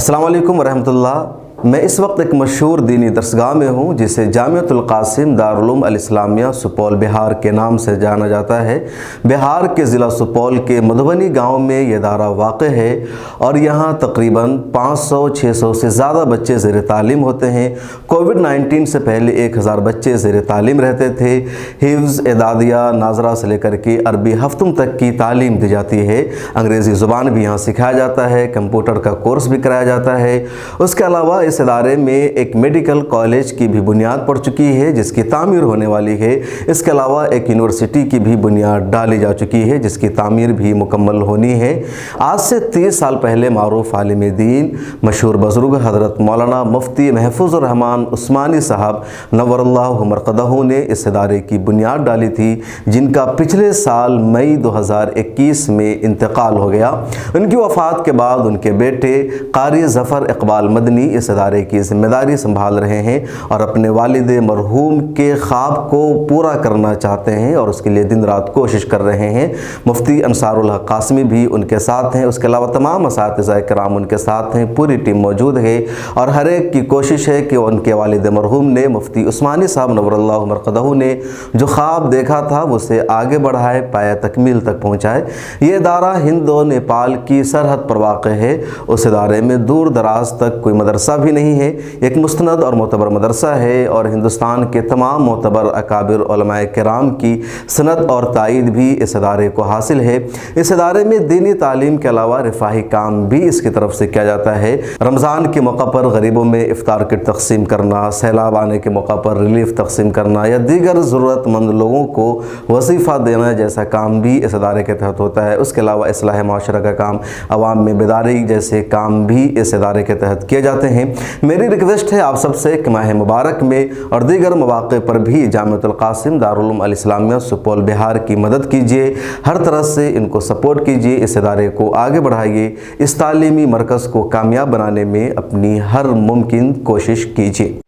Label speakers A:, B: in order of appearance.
A: अस्सलाम वालेकुम वरहमतुल्लाह। मैं इस वक्त एक मशहूर दीनी दरसगाह में हूँ जिसे जामिअतुल क़ासिम दारुल उलूम अल इस्लामिया सुपौल बिहार के नाम से जाना जाता है। बिहार के ज़िला सुपौल के मधुबनी गांव में ये दारा वाक़ है और यहाँ तकरीबन 500-600 से ज़्यादा बच्चे ज़ेर तालीम होते हैं। कोविड-19 से पहले 1000 बच्चे ज़ेर तालीम रहते थे। हिफ्ज़, एदादिया, नाज़रा से लेकर के अरबी हफ्तुम तक की तालीम दी जाती है। अंग्रेज़ी ज़ुबान भी यहाँ सिखाया जाता है, कंप्यूटर का कोर्स भी कराया जाता है। उसके अलावा इस इदारे में एक मेडिकल कॉलेज की भी बुनियाद पड़ चुकी है जिसकी तामीर होने वाली है। इसके अलावा एक यूनिवर्सिटी की भी बुनियाद डाली जा चुकी है जिसकी तामीर भी मुकम्मल होनी है। आज से 30 साल पहले मारूफ आलिम दीन मशहूर बुज़ुर्ग हज़रत मौलाना मुफ्ती महफूज़ुर रहमान उस्मानी साहब नव्वरल्लाहु मरक़दहू ने इस इदारे की बुनियाद डाली थी, जिनका पिछले साल मई 2021 में इंतकाल हो गया। उनकी वफ़ात के बाद उनके बेटे क़ारी ज़फ़र इक़बाल मदनी इस इदारे की ज़िम्मेदारी संभाल रहे हैं और अपने वालिद मरहूम के ख्वाब को पूरा करना चाहते हैं और उसके लिए दिन रात कोशिश कर रहे हैं। मुफ्ती अंसारुल हक कासमी भी उनके साथ हैं। उसके अलावा तमाम असातिज़ा किराम उनके साथ हैं। पूरी टीम मौजूद है और हर एक की कोशिश है कि उनके वालिद मरहूम ने, मुफ्ती उस्मानी साहब नव्वरल्लाहु मरक़दहू ने जो ख्वाब देखा था उसे आगे बढ़ाए, पाया तकमील तक पहुँचाए। ये इदारा हिंद और नेपाल की सरहद पर वाक़ है। उस इदारे में दूर दराज तक कोई मदरसा भी नहीं है। एक मुस्तनद और मोतबर मदरसा है और हिंदुस्तान के तमाम मोतबर अकाबिर उलमाए किराम की सनद और तायद भी इस इदारे को हासिल है। इस इदारे में दीनी तालीम के अलावा रिफाही काम भी इसकी तरफ से किया जाता है। रमज़ान के मौका पर गरीबों में इफ्तार किट तकसीम करना, सैलाब आने के मौका पर रिलीफ तकसीम करना या दीगर ज़रूरतमंद लोगों को वजीफ़ा देना जैसा काम भी इस इदारे के तहत होता है। उसके अलावा इस्लाह माशरा का काम, अवाम में बेदारी जैसे काम भी इस इदारे के तहत किए जाते हैं। मेरी रिक्वेस्ट है आप सबसे कि माह मुबारक में और दीगर मौक़े पर भी जामिअतुल क़ासिम दारुल उलूम अल इस्लामिया सुपौल बिहार की मदद कीजिए। हर तरह से इनको सपोर्ट कीजिए, इस इदारे को आगे बढ़ाइए, इस तालीमी मरकज़ को कामयाब बनाने में अपनी हर मुमकिन कोशिश कीजिए।